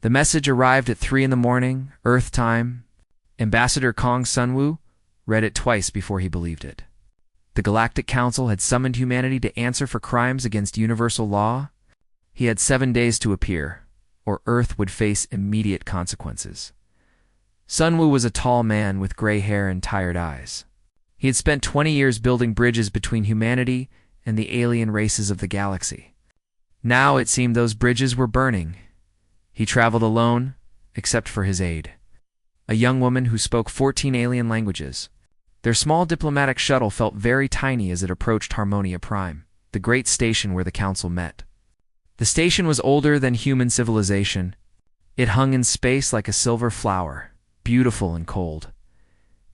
The message arrived at 3 in the morning, Earth time. Ambassador Kong Sunwoo read it twice before he believed it. The Galactic Council had summoned humanity to answer for crimes against universal law. He had 7 days to appear, or Earth would face immediate consequences. Sunwoo was a tall man with gray hair and tired eyes. He had spent 20 years building bridges between humanity and the alien races of the galaxy. Now it seemed those bridges were burning. He traveled alone, except for his aide, a young woman who spoke 14 alien languages. Their small diplomatic shuttle felt very tiny as it approached Harmonia Prime, the great station where the council met. The station was older than human civilization. It hung in space like a silver flower, beautiful and cold.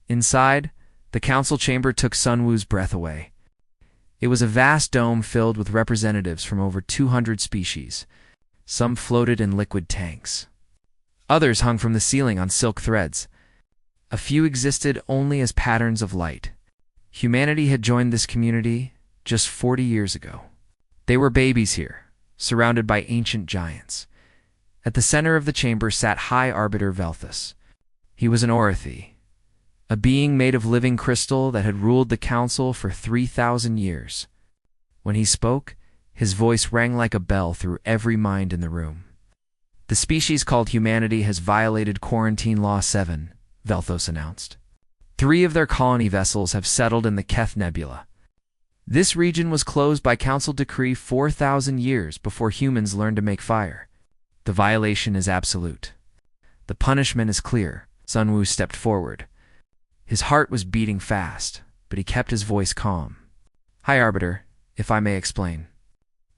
Inside, the council chamber took Sunwoo's breath away. It was a vast dome filled with representatives from over 200 species. Some floated in liquid tanks. Others hung from the ceiling on silk threads. A few existed only as patterns of light. Humanity had joined this community just 40 years ago. They were babies here, surrounded by ancient giants. At the center of the chamber sat High Arbiter Velthus. He was an Orathi, a being made of living crystal that had ruled the council for 3,000 years. When he spoke, his voice rang like a bell through every mind in the room. The species called humanity has violated Quarantine Law 7, Velthos announced. 3 of their colony vessels have settled in the Keth Nebula. This region was closed by council decree 4,000 years before humans learned to make fire. The violation is absolute. The punishment is clear. Sunwoo stepped forward. His heart was beating fast, but he kept his voice calm. High Arbiter, if I may explain.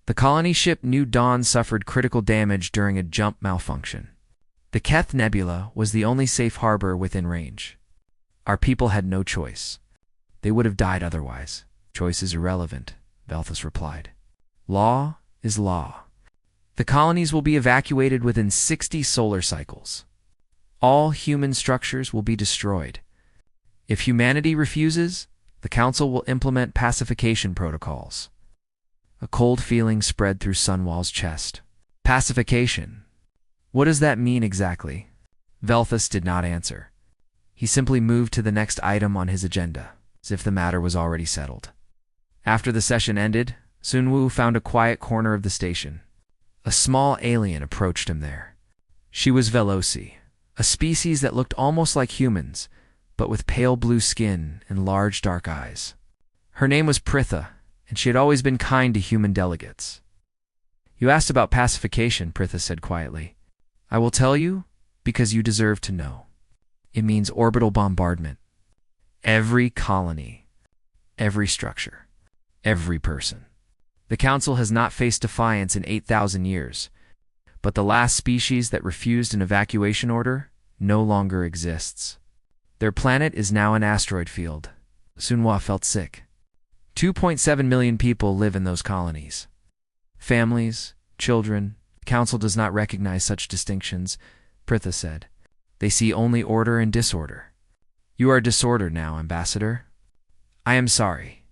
The colony ship New Dawn suffered critical damage during a jump malfunction. The Keth Nebula was the only safe harbor within range. Our people had no choice. They would have died otherwise. Choice is irrelevant, Velthus replied. Law is law. The colonies will be evacuated within 60 solar cycles. All human structures will be destroyed. If humanity refuses, the Council will implement pacification protocols. A cold feeling spread through Sunwall's chest. Pacification. What does that mean exactly? Velthus did not answer. He simply moved to the next item on his agenda, as if the matter was already settled. After the session ended, Sunwoo found a quiet corner of the station. A small alien approached him there. She was Veloci, a species that looked almost like humans, but with pale blue skin and large dark eyes. Her name was Pritha, and she had always been kind to human delegates. You asked about pacification, Pritha said quietly. I will tell you because you deserve to know. It means orbital bombardment. Every colony, every structure, every person. The Council has not faced defiance in 8,000 years, but the last species that refused an evacuation order no longer exists. Their planet is now an asteroid field. Sunwoo felt sick. 2.7 million people live in those colonies. Families, children. The Council does not recognize such distinctions, Pritha said. They see only order and disorder. You are disorder now, Ambassador. I am sorry.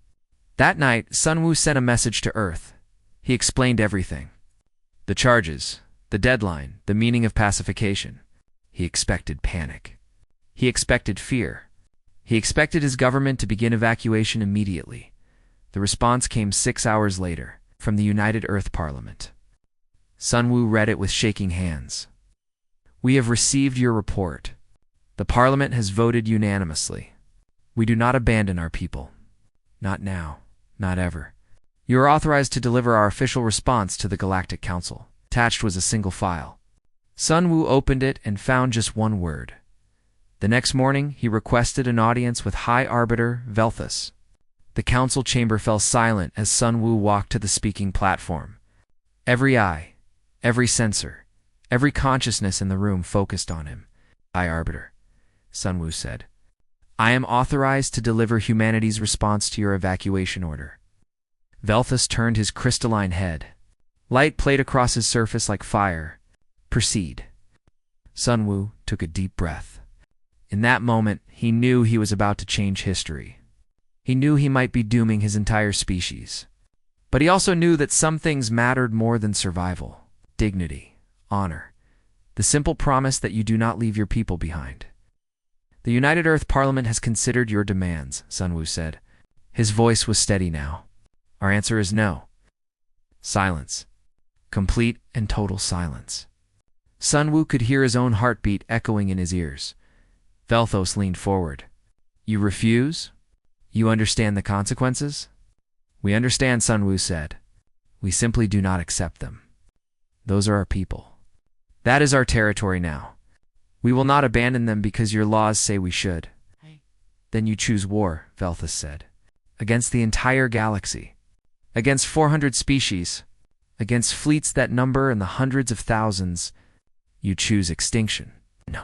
That night, Sunwoo sent a message to Earth. He explained everything. The charges, the deadline, the meaning of pacification. He expected panic. He expected fear. He expected his government to begin evacuation immediately. The response came 6 hours later, from the United Earth Parliament. Sunwoo read it with shaking hands. We have received your report. The Parliament has voted unanimously. We do not abandon our people. Not now, not ever. You are authorized to deliver our official response to the Galactic Council. Attached was a single file. Sunwoo opened it and found just one word. The next morning, he requested an audience with High Arbiter Velthus. The council chamber fell silent as Sunwoo walked to the speaking platform. Every eye, every sensor, every consciousness in the room focused on him. High Arbiter, Sunwoo said. I am authorized to deliver humanity's response to your evacuation order. Velthus turned his crystalline head. Light played across his surface like fire. Proceed. Sunwoo took a deep breath. In that moment, he knew he was about to change history. He knew he might be dooming his entire species. But he also knew that some things mattered more than survival. Dignity, honor. The simple promise that you do not leave your people behind. The United Earth Parliament has considered your demands, Sun Wu said. His voice was steady now. Our answer is no. Silence. Complete and total silence. Sun Wu could hear his own heartbeat echoing in his ears. Velthos leaned forward. You refuse? You understand the consequences? We understand, Sun Wu said. We simply do not accept them. Those are our people. That is our territory now. We will not abandon them because your laws say we should. Then you choose war, Velthos said. Against the entire galaxy. Against 400 species. Against fleets that number in the hundreds of thousands. You choose extinction. No,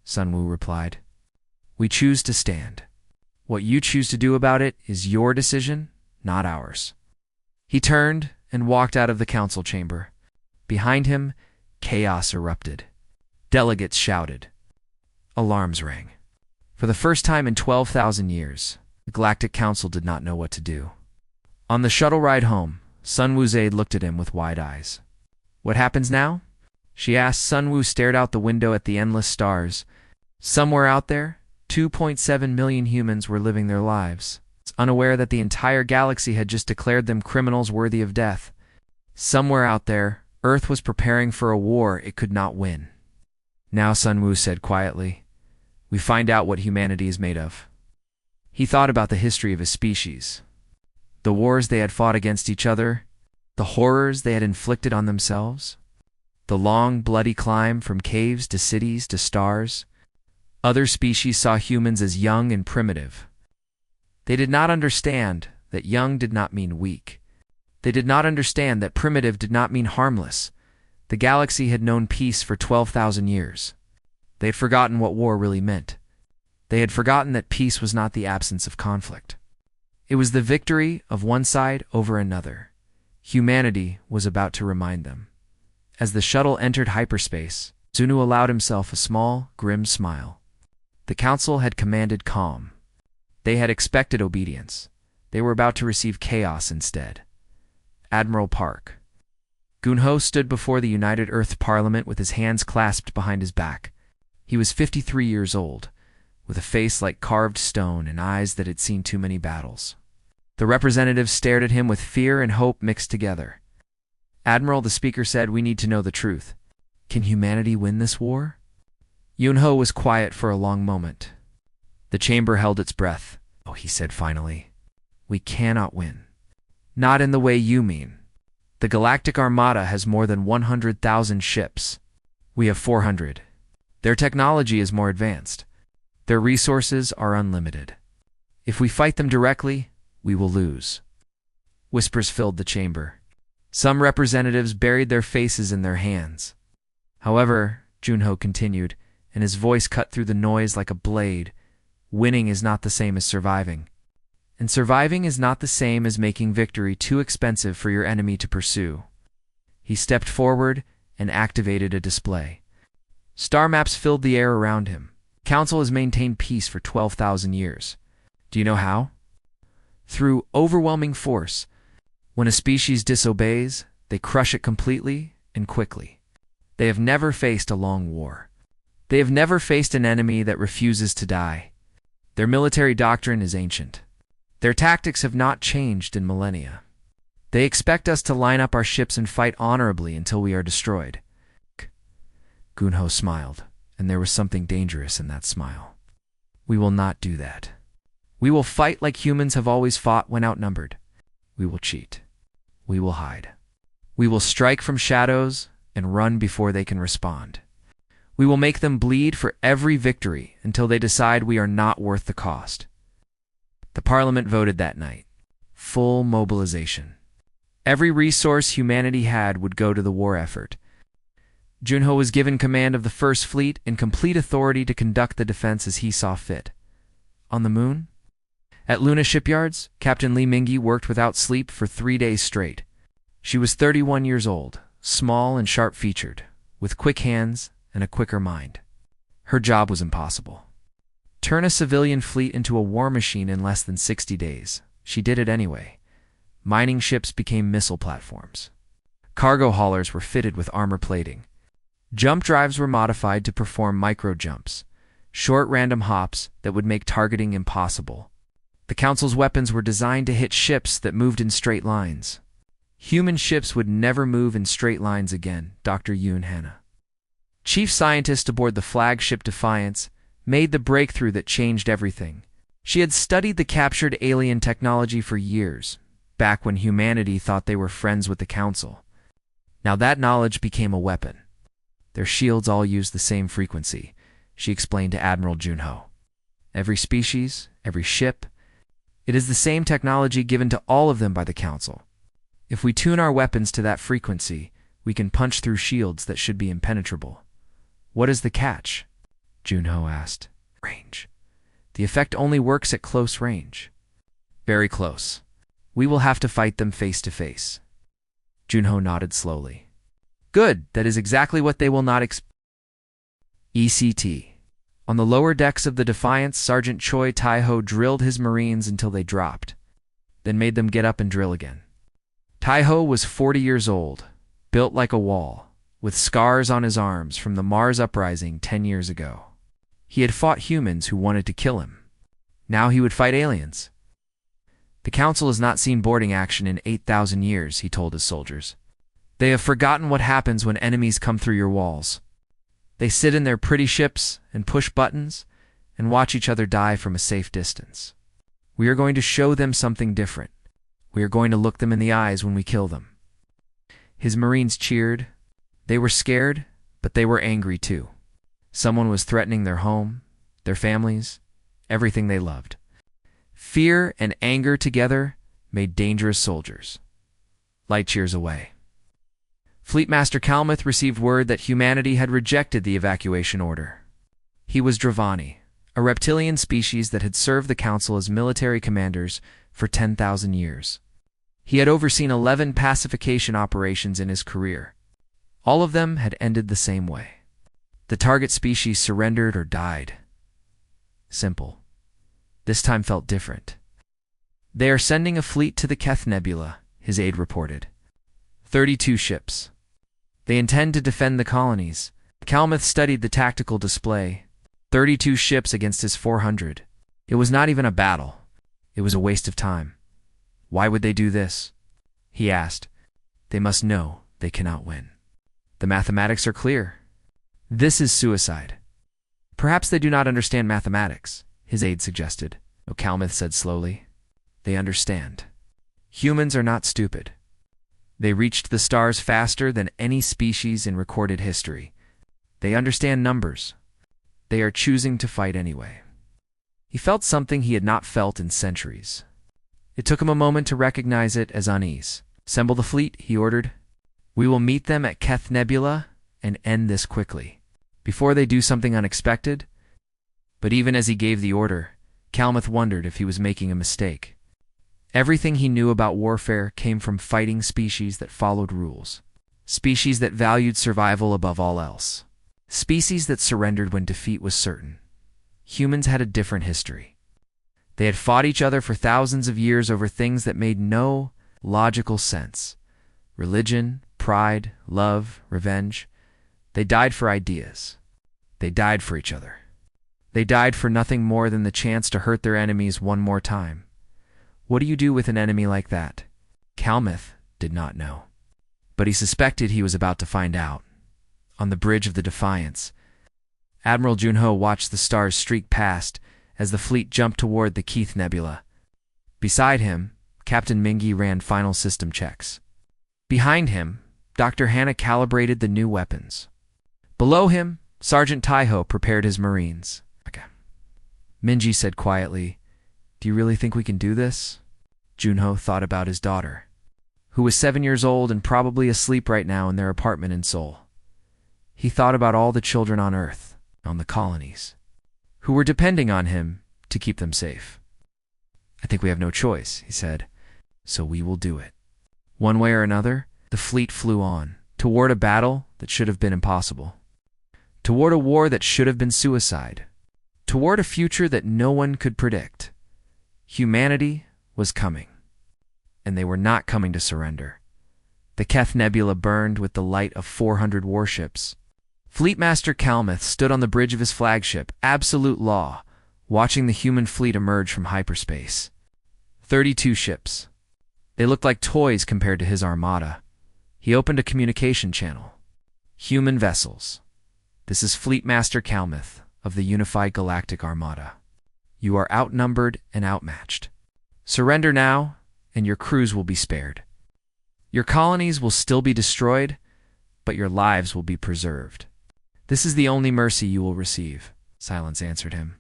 Sun Wu replied. We choose to stand. What you choose to do about it is your decision, not ours. He turned and walked out of the council chamber. Behind him, chaos erupted. Delegates shouted. Alarms rang. For the first time in 12,000 years, the Galactic Council did not know what to do. On the shuttle ride home, Sun Wu's aide looked at him with wide eyes. What happens now? She asked. Sun Wu stared out the window at the endless stars. Somewhere out there, 2.7 million humans were living their lives, unaware that the entire galaxy had just declared them criminals worthy of death. Somewhere out there, Earth was preparing for a war it could not win. Now, Sun Wu said quietly, we find out what humanity is made of. He thought about the history of his species, the wars they had fought against each other, the horrors they had inflicted on themselves, the long, bloody climb from caves to cities to stars. Other species saw humans as young and primitive. They did not understand that young did not mean weak. They did not understand that primitive did not mean harmless. The galaxy had known peace for 12,000 years. They had forgotten what war really meant. They had forgotten that peace was not the absence of conflict. It was the victory of one side over another. Humanity was about to remind them. As the shuttle entered hyperspace, Zunu allowed himself a small, grim smile. The council had commanded calm. They had expected obedience. They were about to receive chaos instead. Admiral Park. Gunho stood before the United Earth Parliament with his hands clasped behind his back. He was 53 years old, with a face like carved stone and eyes that had seen too many battles. The representatives stared at him with fear and hope mixed together. Admiral, the speaker said, we need to know the truth. Can humanity win this war? Yunho was quiet for a long moment. The chamber held its breath. Oh, he said finally. We cannot win. Not in the way you mean. The Galactic Armada has more than 100,000 ships. We have 400. Their technology is more advanced. Their resources are unlimited. If we fight them directly, we will lose. Whispers filled the chamber. Some representatives buried their faces in their hands. However, Junho continued, and his voice cut through the noise like a blade, winning is not the same as surviving. And surviving is not the same as making victory too expensive for your enemy to pursue. He stepped forward and activated a display. Star maps filled the air around him. Council has maintained peace for 12,000 years. Do you know how? Through overwhelming force. When a species disobeys, they crush it completely and quickly. They have never faced a long war. They have never faced an enemy that refuses to die. Their military doctrine is ancient. Their tactics have not changed in millennia. They expect us to line up our ships and fight honorably until we are destroyed. Gunho smiled, and there was something dangerous in that smile. We will not do that. We will fight like humans have always fought when outnumbered. We will cheat. We will hide. We will strike from shadows and run before they can respond. We will make them bleed for every victory until they decide we are not worth the cost. The Parliament voted that night. Full mobilization. Every resource humanity had would go to the war effort. Junho was given command of the First Fleet and complete authority to conduct the defense as he saw fit. On the moon? At Luna shipyards, Captain Li Mingyi worked without sleep for 3 days straight. She was 31 years old, small and sharp-featured, with quick hands and a quicker mind. Her job was impossible. Turn a civilian fleet into a war machine in less than 60 days. She did it anyway. Mining ships became missile platforms. Cargo haulers were fitted with armor plating. Jump drives were modified to perform micro-jumps, short random hops that would make targeting impossible. The Council's weapons were designed to hit ships that moved in straight lines. Human ships would never move in straight lines again, Dr. Yoon Hannah, chief scientist aboard the flagship Defiance, made the breakthrough that changed everything. She had studied the captured alien technology for years, back when humanity thought they were friends with the Council. Now that knowledge became a weapon. Their shields all used the same frequency, she explained to Admiral Junho. Every species, every ship, it is the same technology given to all of them by the Council. If we tune our weapons to that frequency, we can punch through shields that should be impenetrable. What is the catch? Junho asked. Range. The effect only works at close range. Very close. We will have to fight them face to face. Junho nodded slowly. Good, that is exactly what they will not ECT. On the lower decks of the Defiance, Sergeant Choi Tai-ho drilled his Marines until they dropped, then made them get up and drill again. Tai-ho was 40 years old, built like a wall, with scars on his arms from the Mars uprising 10 years ago. He had fought humans who wanted to kill him. Now he would fight aliens. The Council has not seen boarding action in 8,000 years, he told his soldiers. They have forgotten what happens when enemies come through your walls. They sit in their pretty ships and push buttons and watch each other die from a safe distance. We are going to show them something different. We are going to look them in the eyes when we kill them. His Marines cheered. They were scared, but they were angry too. Someone was threatening their home, their families, everything they loved. Fear and anger together made dangerous soldiers. Light cheers away. Fleetmaster Kalmuth received word that humanity had rejected the evacuation order. He was Dravani, a reptilian species that had served the Council as military commanders for 10,000 years. He had overseen 11 pacification operations in his career. All of them had ended the same way. The target species surrendered or died. Simple. This time felt different. They are sending a fleet to the Keth Nebula, his aide reported. 32 ships. They intend to defend the colonies. Kalmuth studied the tactical display. 32 ships against his 400. It was not even a battle. It was a waste of time. Why would they do this? He asked. They must know they cannot win. The mathematics are clear. This is suicide. Perhaps they do not understand mathematics, his aide suggested. Kalmuth said slowly. They understand. Humans are not stupid. They reached the stars faster than any species in recorded history. They understand numbers. They are choosing to fight anyway. He felt something he had not felt in centuries. It took him a moment to recognize it as unease. Assemble the fleet, he ordered. We will meet them at Keth Nebula and end this quickly, before they do something unexpected. But even as he gave the order, Kalmuth wondered if he was making a mistake. Everything he knew about warfare came from fighting species that followed rules. Species that valued survival above all else. Species that surrendered when defeat was certain. Humans had a different history. They had fought each other for thousands of years over things that made no logical sense. Religion, pride, love, revenge. They died for ideas. They died for each other. They died for nothing more than the chance to hurt their enemies one more time. What do you do with an enemy like that? Kalmuth did not know. But he suspected he was about to find out. On the bridge of the Defiance, Admiral Junho watched the stars streak past as the fleet jumped toward the Keth Nebula. Beside him, Captain Mingi ran final system checks. Behind him, Dr. Hannah calibrated the new weapons. Below him, Sergeant Tai-ho prepared his Marines. Okay. Mingi said quietly, Do you really think we can do this? Junho thought about his daughter, who was 7 years old and probably asleep right now in their apartment in Seoul. He thought about all the children on Earth, on the colonies, who were depending on him to keep them safe. I think we have no choice, he said, so we will do it. One way or another, the fleet flew on, toward a battle that should have been impossible, toward a war that should have been suicide, toward a future that no one could predict. Humanity was coming, and they were not coming to surrender. The Keth Nebula burned with the light of 400 warships. Fleetmaster Calmuth stood on the bridge of his flagship, Absolute Law, watching the human fleet emerge from hyperspace. 32 ships. They looked like toys compared to his armada. He opened a communication channel. Human vessels. This is Fleetmaster Calmuth of the Unified Galactic Armada. You are outnumbered and outmatched. Surrender now, and your crews will be spared. Your colonies will still be destroyed, but your lives will be preserved. This is the only mercy you will receive, silence answered him.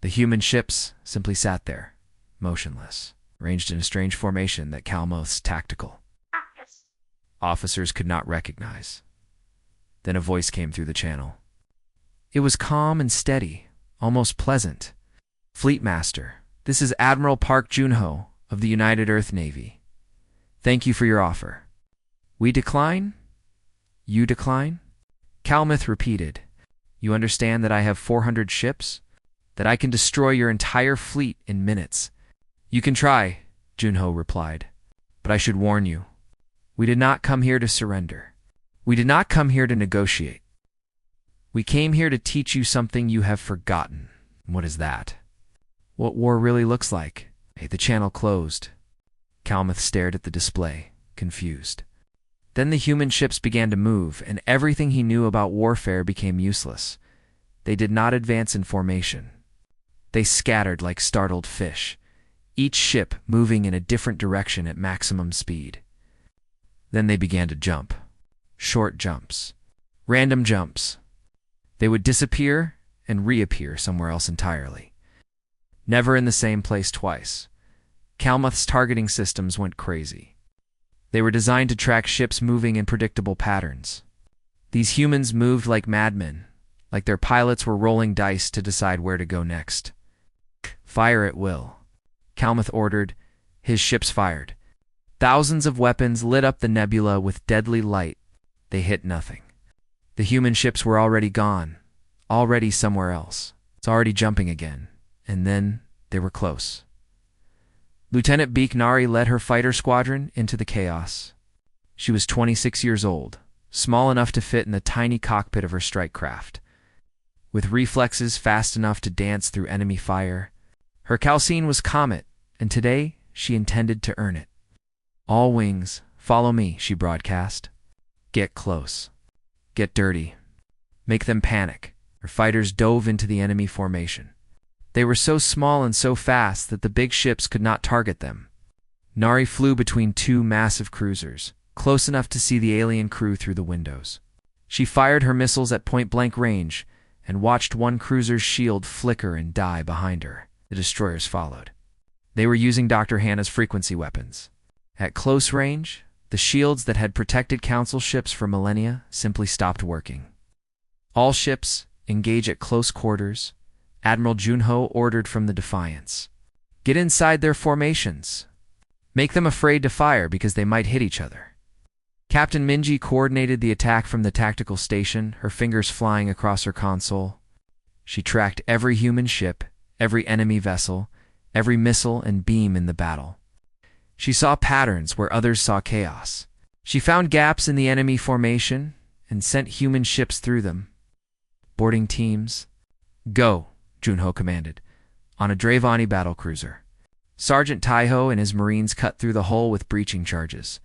The human ships simply sat there, motionless, arranged in a strange formation that Calmuth's tactical officers could not recognize. Then a voice came through the channel. It was calm and steady, almost pleasant. Fleetmaster, this is Admiral Park Junho of the United Earth Navy. Thank you for your offer. We decline? You decline? Calmuth repeated. You understand that I have 400 ships? That I can destroy your entire fleet in minutes? You can try, Junho replied. But I should warn you. We did not come here to surrender. We did not come here to negotiate. We came here to teach you something you have forgotten. What is that? What war really looks like. Hey, the channel closed. Calmuth stared at the display, confused. Then the human ships began to move, and everything he knew about warfare became useless. They did not advance in formation. They scattered like startled fish, each ship moving in a different direction at maximum speed. Then they began to jump. Short jumps. Random jumps. They would disappear and reappear somewhere else entirely. Never in the same place twice. Calmuth's targeting systems went crazy. They were designed to track ships moving in predictable patterns. These humans moved like madmen, like their pilots were rolling dice to decide where to go next. Fire at will. Calmuth ordered. His ships fired. Thousands of weapons lit up the nebula with deadly light. They hit nothing. The human ships were already gone, already somewhere else. It's already jumping again. And then they were close. Lieutenant Beak Nari led her fighter squadron into the chaos. She was 26 years old, small enough to fit in the tiny cockpit of her strike craft. With reflexes fast enough to dance through enemy fire, her calcine was Comet, and today she intended to earn it. All wings, follow me, she broadcast. Get close. Get dirty. Make them panic. Her fighters dove into the enemy formation. They were so small and so fast that the big ships could not target them. Nari flew between two massive cruisers, close enough to see the alien crew through the windows. She fired her missiles at point-blank range and watched one cruiser's shield flicker and die behind her. The destroyers followed. They were using Dr. Hannah's frequency weapons. At close range, the shields that had protected Council ships for millennia simply stopped working. All ships engage at close quarters. Admiral Junho ordered from the Defiance. Get inside their formations. Make them afraid to fire because they might hit each other. Captain Minji coordinated the attack from the tactical station, her fingers flying across her console. She tracked every human ship, every enemy vessel, every missile and beam in the battle. She saw patterns where others saw chaos. She found gaps in the enemy formation and sent human ships through them. Boarding teams. Go, Junho commanded, on a Dravani battlecruiser. Sergeant Taiho and his Marines cut through the hull with breaching charges.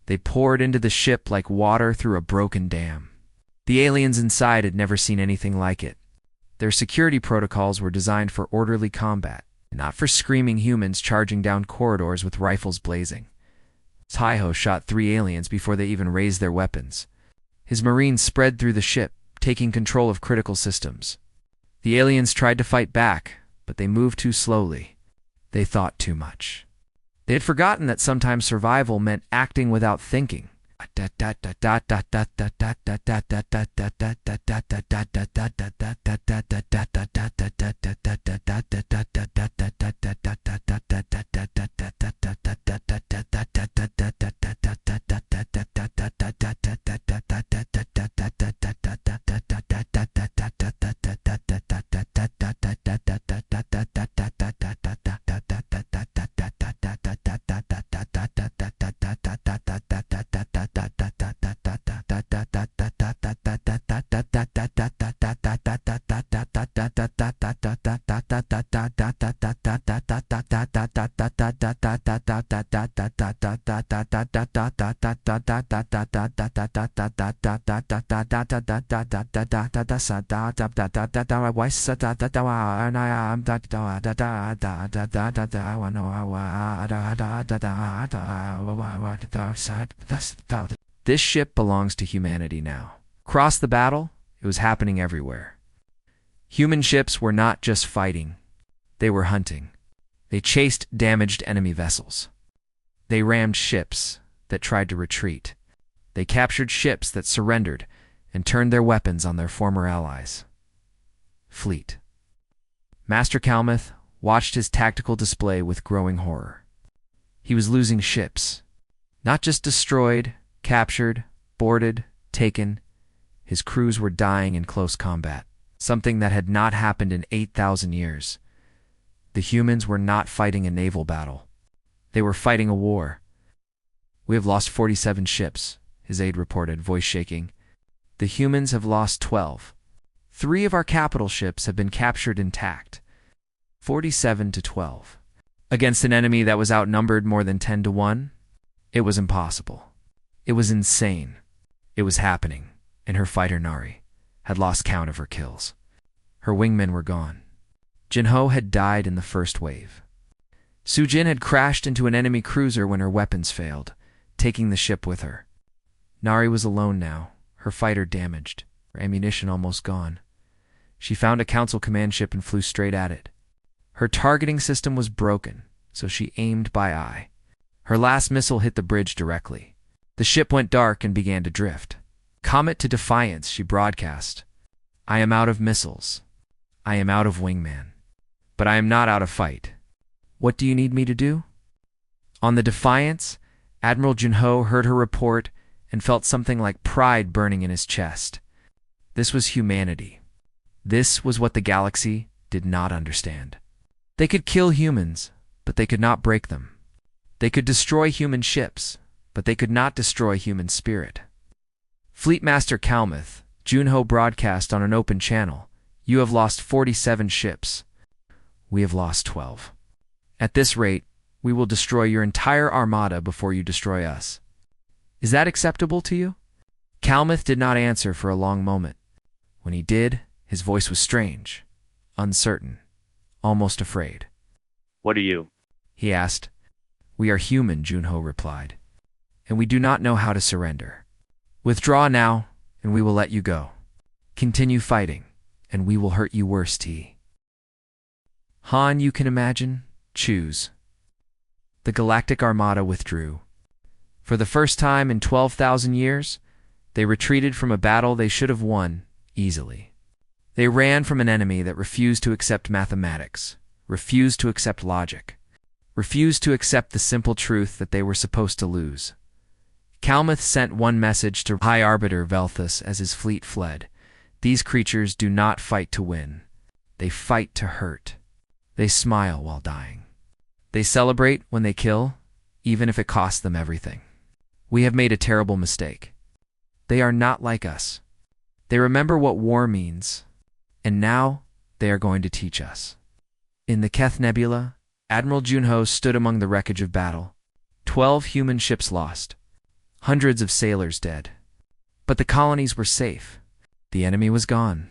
They poured into the ship like water through a broken dam. The aliens inside had never seen anything like it. Their security protocols were designed for orderly combat, not for screaming humans charging down corridors with rifles blazing. Taiho shot 3 aliens before they even raised their weapons. His Marines spread through the ship, taking control of critical systems. The aliens tried to fight back, but they moved too slowly. They thought too much. They had forgotten that sometimes survival meant acting without thinking. This ship belongs to humanity now. Across the battle, it was happening everywhere. Human ships were not just fighting, they were hunting. They chased damaged enemy vessels. They rammed ships that tried to retreat. They captured ships that surrendered and turned their weapons on their former allies. Fleet. Master Calmuth watched his tactical display with growing horror. He was losing ships. Not just destroyed, captured, boarded, taken. His crews were dying in close combat, something that had not happened in 8,000 years. The humans were not fighting a naval battle. They were fighting a war. "We have lost 47 ships," his aide reported, voice shaking. "The humans have lost 12. 3 of our capital ships have been captured intact. 47 to 12. Against an enemy that was outnumbered more than 10 to 1? It was impossible. It was insane. It was happening, and her fighter Nari had lost count of her kills. Her wingmen were gone. Jinho had died in the first wave. Sujin had crashed into an enemy cruiser when her weapons failed, taking the ship with her. Nari was alone now, her fighter damaged, her ammunition almost gone. She found a council command ship and flew straight at it. Her targeting system was broken, so she aimed by eye. Her last missile hit the bridge directly. The ship went dark and began to drift. "Comet to Defiance," she broadcast. "I am out of missiles. I am out of wingman. But I am not out of fight. What do you need me to do?" On the Defiance, Admiral Junho heard her report and felt something like pride burning in his chest. This was humanity. This was what the galaxy did not understand. They could kill humans, but they could not break them. They could destroy human ships, but they could not destroy human spirit. "Fleet Master Calmuth," Junho broadcast on an open channel, "you have lost 47 ships. We have lost 12. At this rate, we will destroy your entire armada before you destroy us. Is that acceptable to you?" Calmuth did not answer for a long moment. When he did, his voice was strange, uncertain, almost afraid. "What are you?" he asked. "We are human," Junho replied, "and we do not know how to surrender. Withdraw now, and we will let you go. Continue fighting, and we will hurt you worse, T. Han, you can imagine? Choose." The Galactic Armada withdrew. For the first time in 12,000 years, they retreated from a battle they should have won easily. They ran from an enemy that refused to accept mathematics, refused to accept logic, refused to accept the simple truth that they were supposed to lose. Calmuth sent one message to High Arbiter Velthus as his fleet fled. These creatures do not fight to win. They fight to hurt. They smile while dying. They celebrate when they kill, even if it costs them everything. We have made a terrible mistake. They are not like us. They remember what war means, and now they are going to teach us. In the Keth Nebula, Admiral Junho stood among the wreckage of battle. 12 human ships lost. Hundreds of sailors dead. But the colonies were safe. The enemy was gone.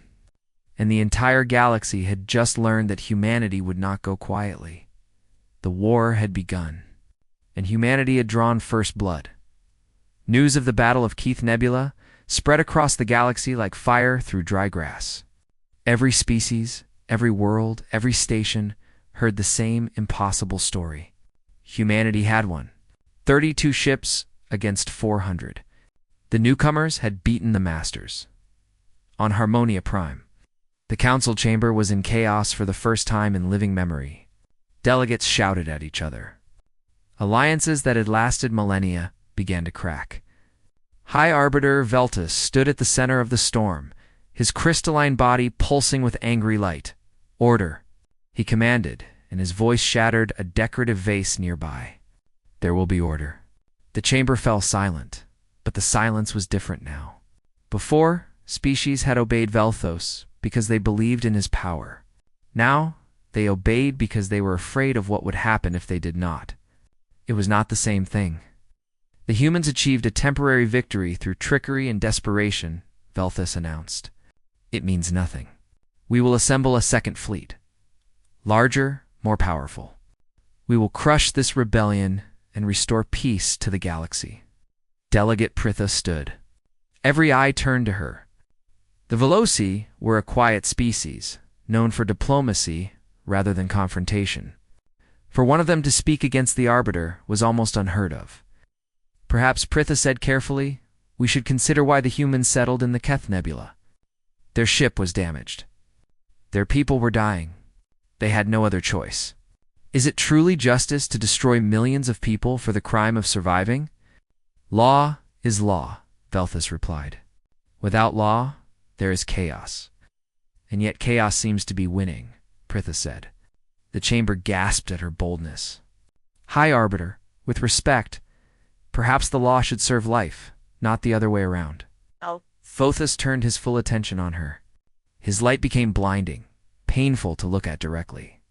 And the entire galaxy had just learned that humanity would not go quietly. The war had begun, and humanity had drawn first blood. News of the Battle of Keith Nebula spread across the galaxy like fire through dry grass. Every species, every world, every station heard the same impossible story. Humanity had won. 32 ships against 400. The newcomers had beaten the masters. On Harmonia Prime, the council chamber was in chaos for the first time in living memory. Delegates shouted at each other. Alliances that had lasted millennia began to crack. High Arbiter Veltus stood at the center of the storm, his crystalline body pulsing with angry light. "Order," he commanded, and his voice shattered a decorative vase nearby. There will be order. The chamber fell silent, but the silence was different now. Before, species had obeyed Velthos because they believed in his power. Now, they obeyed because they were afraid of what would happen if they did not. It was not the same thing. The humans achieved a temporary victory through trickery and desperation, Velthos announced. It means nothing. We will assemble a second fleet. Larger, more powerful. We will crush this rebellion and restore peace to the galaxy. Delegate Pritha stood. Every eye turned to her. The Veloci were a quiet species, known for diplomacy rather than confrontation. For one of them to speak against the Arbiter was almost unheard of. Perhaps Pritha said carefully, "We should consider why the humans settled in the Keth Nebula. Their ship was damaged. Their people were dying. They had no other choice. Is it truly justice to destroy millions of people for the crime of surviving?" "Law is law," Velthos replied. "Without law, there is chaos. And yet chaos seems to be winning," Pritha said. The chamber gasped at her boldness. "High Arbiter, with respect, perhaps the law should serve life, not the other way around." Oh. Velthos turned his full attention on her. His light became blinding, painful to look at directly.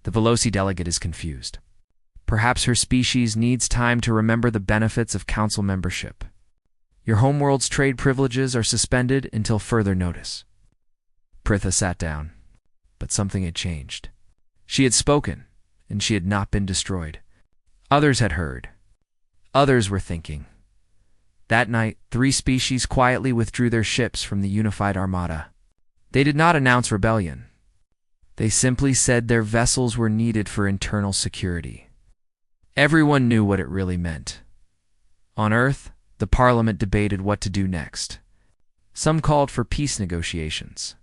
The Veloci delegate is confused. Perhaps her species needs time to remember the benefits of council membership. Your homeworld's trade privileges are suspended until further notice. Pritha sat down, but something had changed. She had spoken, and she had not been destroyed. Others had heard. Others were thinking. That night, 3 species quietly withdrew their ships from the unified armada. They did not announce rebellion. They simply said their vessels were needed for internal security. Everyone knew what it really meant. On Earth, the Parliament debated what to do next. Some called for peace negotiations.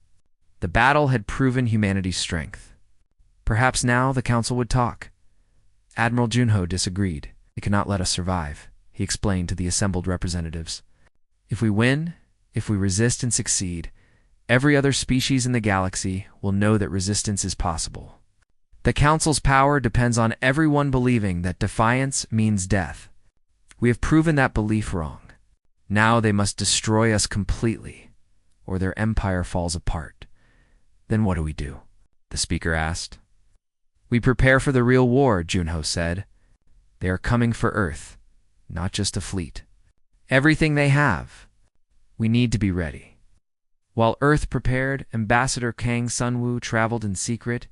The battle had proven humanity's strength. Perhaps now the Council would talk. Admiral Junho disagreed. "They cannot let us survive," he explained to the assembled representatives. "If we win, if we resist and succeed, every other species in the galaxy will know that resistance is possible. The Council's power depends on everyone believing that defiance means death. We have proven that belief wrong. Now they must destroy us completely, or their empire falls apart." "Then what do?" the speaker asked. "We prepare for the real war," Junho said. "They are coming for Earth, not just a fleet. Everything they have. We need to be ready." While Earth prepared, Ambassador Kang Sunwoo traveled in secret.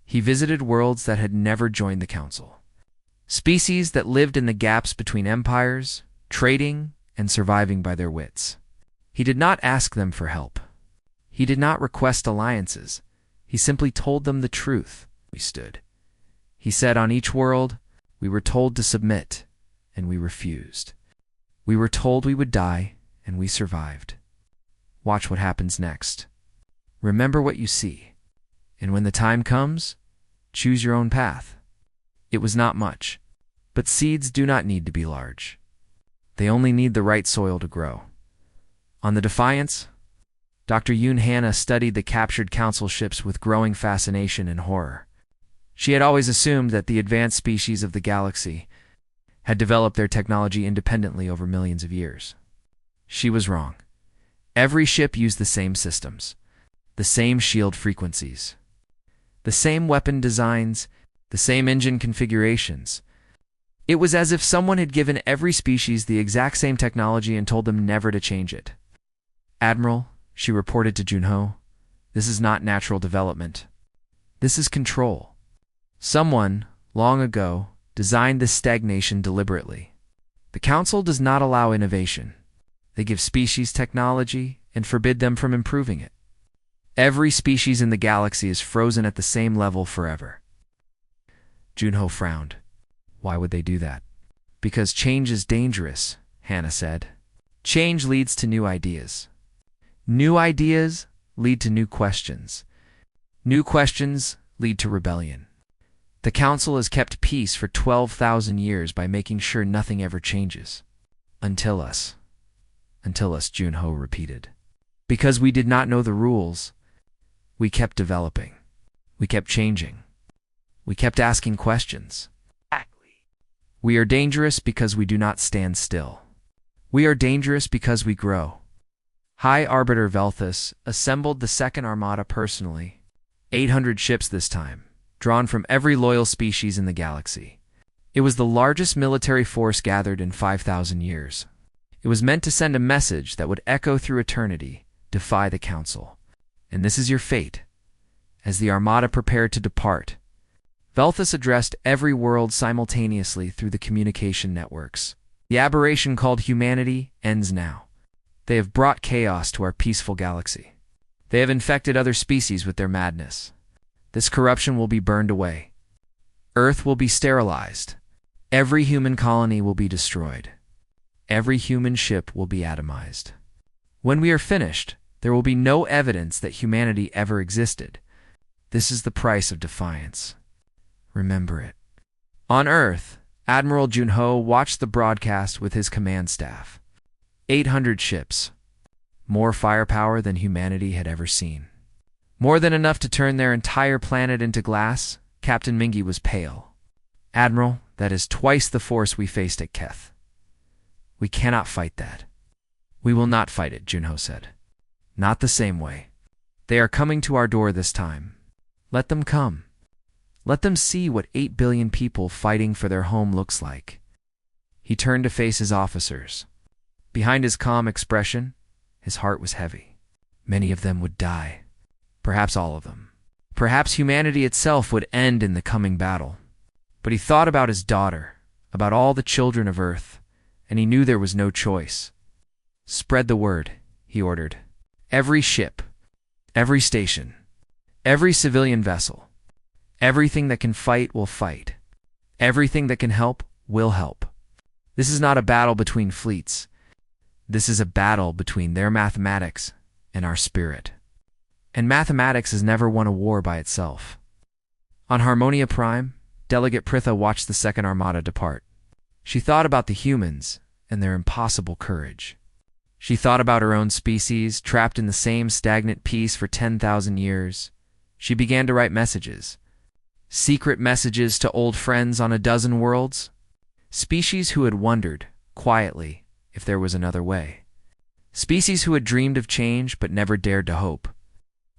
He visited worlds that had never joined the Council. Species that lived in the gaps between empires, trading and surviving by their wits. He did not ask them for help. He did not request alliances. He simply told them the truth. We stood. He said on each world, we were told to submit, and we refused. We were told we would die, and we survived. Watch what happens next. Remember what you see. And when the time comes, choose your own path. It was not much, but seeds do not need to be large. They only need the right soil to grow. On the Defiance, Dr. Yoon Hannah studied the captured council ships with growing fascination and horror. She had always assumed that the advanced species of the galaxy had developed their technology independently over millions of years. She was wrong. Every ship used the same systems, the same shield frequencies, the same weapon designs, the same engine configurations. It was as if someone had given every species the exact same technology and told them never to change it. "Admiral," she reported to Junho, "this is not natural development. This is control. Someone, long ago, designed this stagnation deliberately. The Council does not allow innovation. They give species technology and forbid them from improving it. Every species in the galaxy is frozen at the same level forever." Junho frowned. Why would they do that? "Because change is dangerous," Hannah said. "Change leads to new ideas. New ideas lead to new questions. New questions lead to rebellion. The Council has kept peace for 12,000 years by making sure nothing ever changes. Until us, Junho repeated. Because we did not know the rules, we kept developing. We kept changing. We kept asking questions. We are dangerous because we do not stand still. We are dangerous because we grow." High Arbiter Velthus assembled the Second Armada personally. 800 ships this time, drawn from every loyal species in the galaxy. It was the largest military force gathered in 5,000 years. It was meant to send a message that would echo through eternity, defy the Council. And this is your fate. As the Armada prepared to depart, Velthus addressed every world simultaneously through the communication networks. The aberration called humanity ends now. They have brought chaos to our peaceful galaxy. They have infected other species with their madness. This corruption will be burned away. Earth will be sterilized. Every human colony will be destroyed. Every human ship will be atomized. When we are finished, there will be no evidence that humanity ever existed. This is the price of defiance. Remember it. On Earth, Admiral Junho watched the broadcast with his command staff. 800 ships. More firepower than humanity had ever seen. More than enough to turn their entire planet into glass. Captain Mingy was pale. Admiral, that is twice the force we faced at Keth. We cannot fight that. We will not fight it, Junho said. Not the same way. They are coming to our door this time. Let them come. Let them see what 8 billion people fighting for their home looks like. He turned to face his officers. Behind his calm expression, his heart was heavy. Many of them would die. Perhaps all of them. Perhaps humanity itself would end in the coming battle. But he thought about his daughter, about all the children of Earth, and he knew there was no choice. Spread the word, he ordered. Every ship, every station, every civilian vessel, everything that can fight will fight. Everything that can help will help. This is not a battle between fleets. This is a battle between their mathematics and our spirit. And mathematics has never won a war by itself. On Harmonia Prime, Delegate Pritha watched the Second Armada depart. She thought about the humans and their impossible courage. She thought about her own species, trapped in the same stagnant peace for 10,000 years. She began to write messages. Secret messages to old friends on a dozen worlds. Species who had wondered, quietly, if there was another way. Species who had dreamed of change but never dared to hope.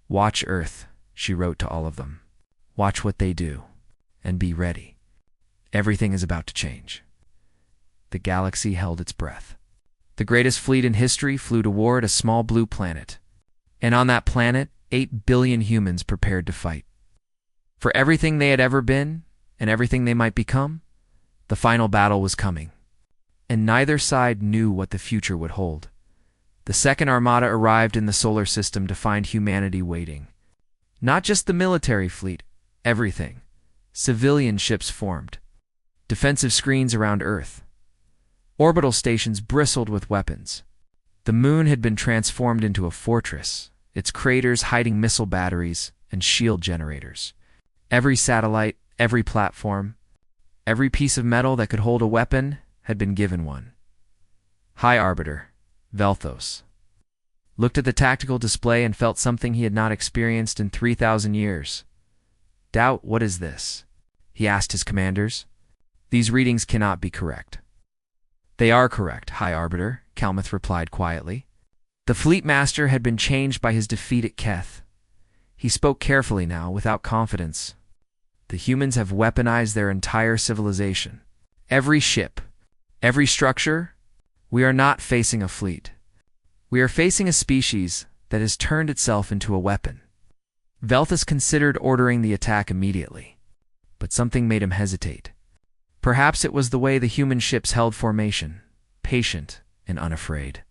Watch Earth, she wrote to all of them. Watch what they do, and be ready. Everything is about to change. The galaxy held its breath. The greatest fleet in history flew toward a small blue planet. And on that planet, 8 billion humans prepared to fight. For everything they had ever been, and everything they might become, the final battle was coming. And neither side knew what the future would hold. The Second Armada arrived in the solar system to find humanity waiting. Not just the military fleet, everything. Civilian ships formed. Defensive screens around Earth. Orbital stations bristled with weapons. The moon had been transformed into a fortress, its craters hiding missile batteries and shield generators. Every satellite, every platform, every piece of metal that could hold a weapon had been given one. High Arbiter, Velthos, looked at the tactical display and felt something he had not experienced in 3,000 years. Doubt, what is this? He asked his commanders. These readings cannot be correct. They are correct, High Arbiter, Kalmuth replied quietly. The fleet master had been changed by his defeat at Keth. He spoke carefully now, without confidence. The humans have weaponized their entire civilization. Every ship, every structure. We are not facing a fleet. We are facing a species that has turned itself into a weapon. Velthus considered ordering the attack immediately, but something made him hesitate. Perhaps it was the way the human ships held formation, patient and unafraid.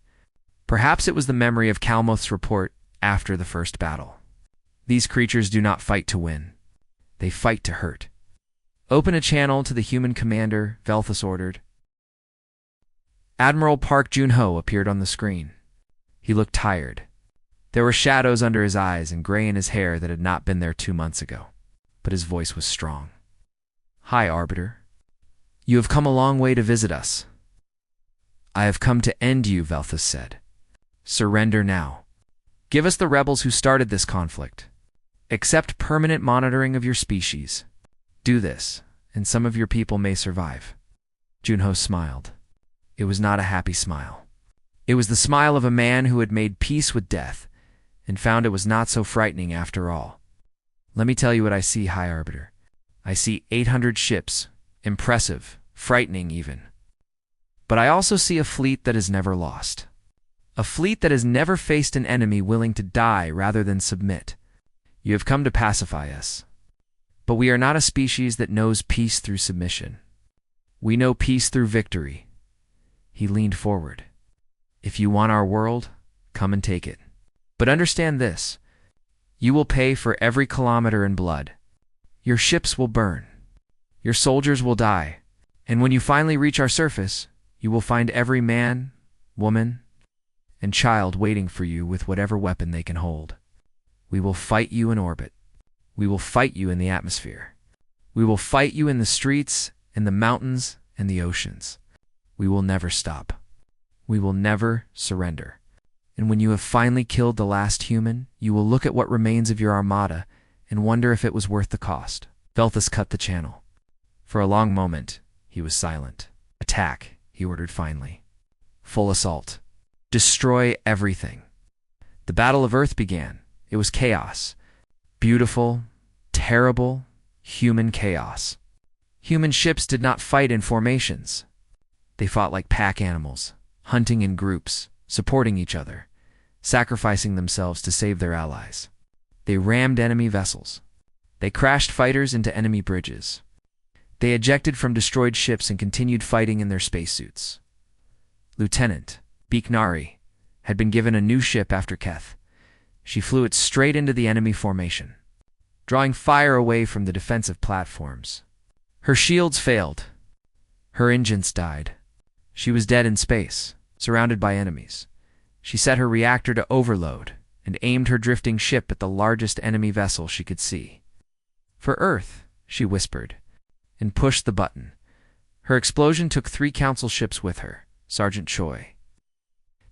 Perhaps it was the memory of Kalmuth's report after the first battle. These creatures do not fight to win. They fight to hurt. Open a channel to the human commander, Velthus ordered. Admiral Park Junho appeared on the screen. He looked tired. There were shadows under his eyes and gray in his hair that had not been there 2 months ago. But his voice was strong. High Arbiter. You have come a long way to visit us. I have come to end you, Velthus said. Surrender now. Give us the rebels who started this conflict. Accept permanent monitoring of your species. Do this, and some of your people may survive. Junho smiled. It was not a happy smile. It was the smile of a man who had made peace with death and found it was not so frightening after all. Let me tell you what I see, High Arbiter. I see 800 ships, impressive, frightening even. But I also see a fleet that is never lost. A fleet that has never faced an enemy willing to die rather than submit. You have come to pacify us. But we are not a species that knows peace through submission. We know peace through victory. He leaned forward. If you want our world, come and take it. But understand this. You will pay for every kilometer in blood. Your ships will burn. Your soldiers will die. And when you finally reach our surface, you will find every man, woman, and child waiting for you with whatever weapon they can hold. We will fight you in orbit. We will fight you in the atmosphere. We will fight you in the streets, in the mountains, and the oceans. We will never stop. We will never surrender. And when you have finally killed the last human, you will look at what remains of your armada and wonder if it was worth the cost. Velthus cut the channel. For a long moment, he was silent. Attack, he ordered finally. Full assault. Destroy everything. The Battle of Earth began. It was chaos. Beautiful, terrible, human chaos. Human ships did not fight in formations. They fought like pack animals, hunting in groups, supporting each other, sacrificing themselves to save their allies. They rammed enemy vessels. They crashed fighters into enemy bridges. They ejected from destroyed ships and continued fighting in their spacesuits. Lieutenant Beeknari had been given a new ship after Keth. She flew it straight into the enemy formation, drawing fire away from the defensive platforms. Her shields failed. Her engines died. She was dead in space, surrounded by enemies. She set her reactor to overload and aimed her drifting ship at the largest enemy vessel she could see. For Earth, she whispered, and pushed the button. Her explosion took 3 council ships with her, Sergeant Choi.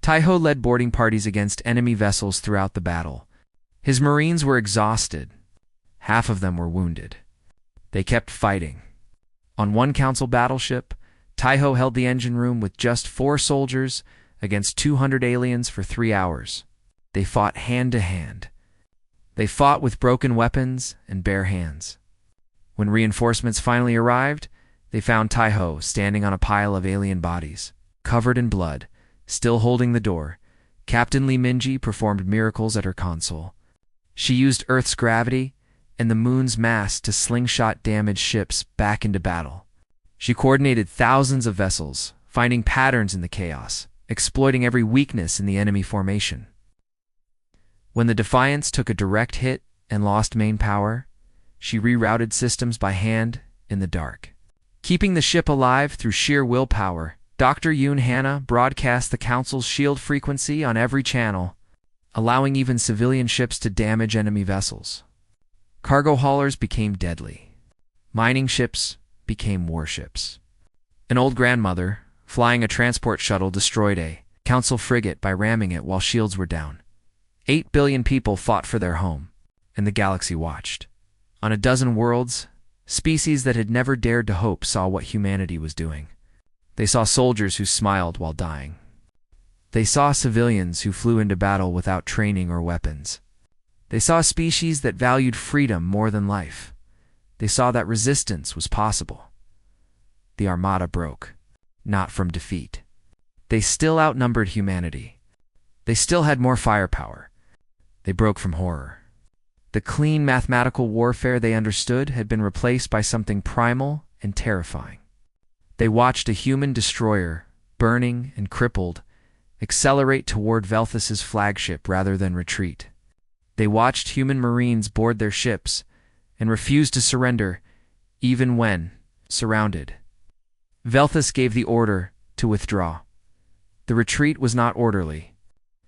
Taiho led boarding parties against enemy vessels throughout the battle. His Marines were exhausted. Half of them were wounded. They kept fighting. On one council battleship, Taiho held the engine room with just 4 soldiers against 200 aliens for 3 hours. They fought hand to hand. They fought with broken weapons and bare hands. When reinforcements finally arrived, they found Taiho standing on a pile of alien bodies, covered in blood, still holding the door. Captain Li Minji performed miracles at her console. She used Earth's gravity and the moon's mass to slingshot damaged ships back into battle. She coordinated thousands of vessels, finding patterns in the chaos, exploiting every weakness in the enemy formation. When the Defiance took a direct hit and lost main power, she rerouted systems by hand in the dark. Keeping the ship alive through sheer willpower, Dr. Yoon Hana broadcast the Council's shield frequency on every channel, allowing even civilian ships to damage enemy vessels. Cargo haulers became deadly. Mining ships became warships. An old grandmother, flying a transport shuttle, destroyed a Council frigate by ramming it while shields were down. 8 billion people fought for their home, and the galaxy watched. On a dozen worlds, species that had never dared to hope saw what humanity was doing. They saw soldiers who smiled while dying. They saw civilians who flew into battle without training or weapons. They saw a species that valued freedom more than life. They saw that resistance was possible. The Armada broke, not from defeat. They still outnumbered humanity. They still had more firepower. They broke from horror. The clean mathematical warfare they understood had been replaced by something primal and terrifying. They watched a human destroyer, burning and crippled, accelerate toward Velthus's flagship rather than retreat. They watched human Marines board their ships and refuse to surrender, even when surrounded. Velthus gave the order to withdraw. The retreat was not orderly.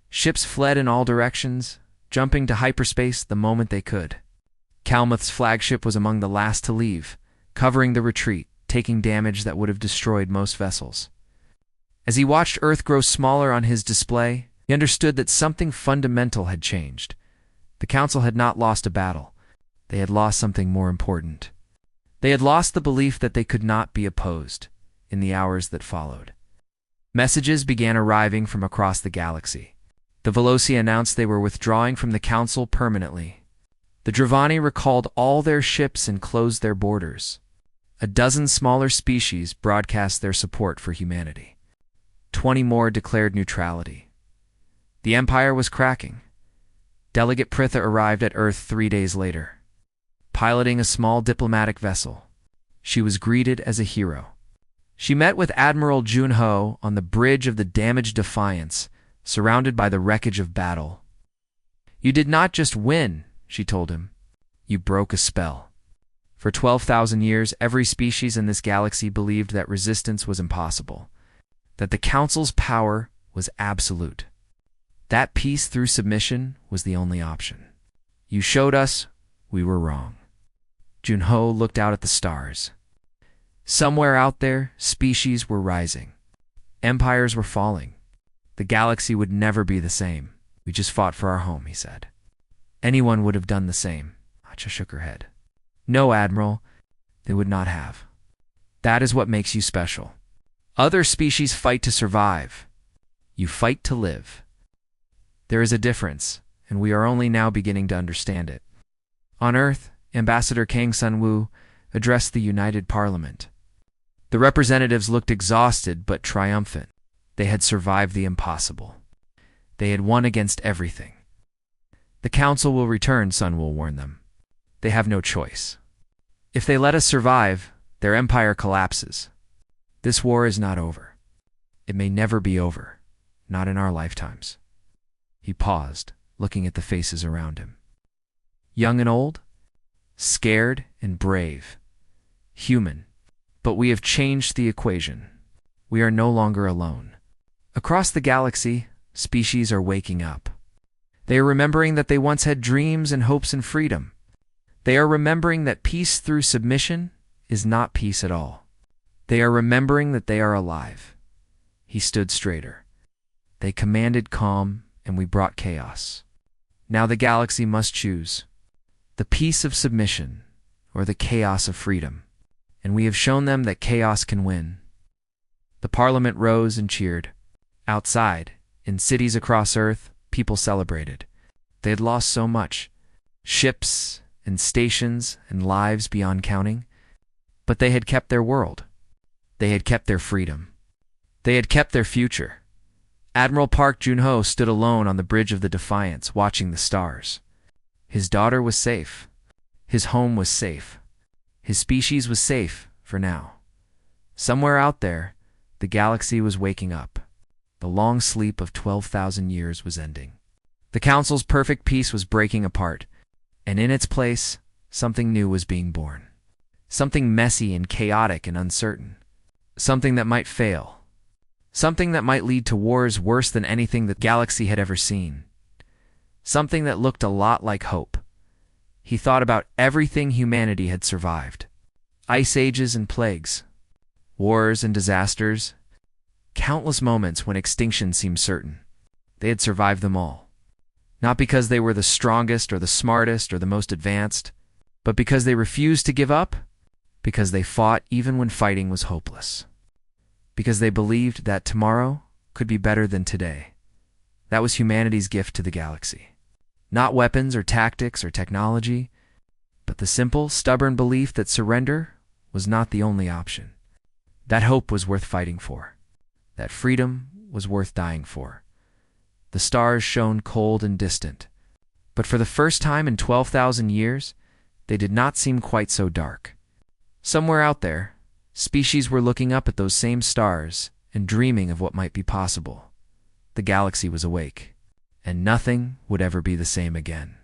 Ships fled in all directions, jumping to hyperspace the moment they could. Kalmuth's flagship was among the last to leave, covering the retreat, taking damage that would have destroyed most vessels. As he watched Earth grow smaller on his display, he understood that something fundamental had changed. The Council had not lost a battle. They had lost something more important. They had lost the belief that they could not be opposed in the hours that followed. Messages began arriving from across the galaxy. The Veloci announced they were withdrawing from the Council permanently. The Dravani recalled all their ships and closed their borders. A dozen smaller species broadcast their support for humanity. 20 more declared neutrality. The Empire was cracking. Delegate Pritha arrived at Earth 3 days later, piloting a small diplomatic vessel. She was greeted as a hero. She met with Admiral Junho on the bridge of the damaged Defiance, surrounded by the wreckage of battle. "You did not just win," she told him. "You broke a spell." For 12,000 years, every species in this galaxy believed that resistance was impossible, that the Council's power was absolute. That peace through submission was the only option. "You showed us we were wrong." Junho looked out at the stars. Somewhere out there, species were rising. Empires were falling. The galaxy would never be the same. "We just fought for our home," he said. "Anyone would have done the same." Acha shook her head. "No, Admiral, they would not have. That is what makes you special. Other species fight to survive. You fight to live. There is a difference, and we are only now beginning to understand it." On Earth, Ambassador Kang Sun-woo addressed the United Parliament. The representatives looked exhausted but triumphant. They had survived the impossible. They had won against everything. "The Council will return," Sun-woo warned them. "They have no choice. If they let us survive, their empire collapses. This war is not over. It may never be over, not in our lifetimes." He paused, looking at the faces around him. Young and old, scared and brave, human. But we have changed the equation. We are no longer alone. Across the galaxy, species are waking up. They are remembering that they once had dreams and hopes and freedom. They are remembering that peace through submission is not peace at all. They are remembering that they are alive. He stood straighter. "They commanded calm, and we brought chaos. Now the galaxy must choose the peace of submission or the chaos of freedom. And we have shown them that chaos can win." The Parliament rose and cheered. Outside, in cities across Earth, people celebrated. They had lost so much. Ships and stations and lives beyond counting. But they had kept their world. They had kept their freedom. They had kept their future. Admiral Park Junho stood alone on the bridge of the Defiance, watching the stars. His daughter was safe. His home was safe. His species was safe for now. Somewhere out there, the galaxy was waking up. The long sleep of 12,000 years was ending. The Council's perfect peace was breaking apart, and in its place, something new was being born. Something messy and chaotic and uncertain. Something that might fail. Something that might lead to wars worse than anything the galaxy had ever seen. Something that looked a lot like hope. He thought about everything humanity had survived. Ice ages and plagues. Wars and disasters. Countless moments when extinction seemed certain. They had survived them all. Not because they were the strongest or the smartest or the most advanced, but because they refused to give up, because they fought even when fighting was hopeless. Because they believed that tomorrow could be better than today. That was humanity's gift to the galaxy. Not weapons or tactics or technology, but the simple, stubborn belief that surrender was not the only option. That hope was worth fighting for. That freedom was worth dying for. The stars shone cold and distant, but for the first time in 12,000 years, they did not seem quite so dark. Somewhere out there, species were looking up at those same stars and dreaming of what might be possible. The galaxy was awake, and nothing would ever be the same again.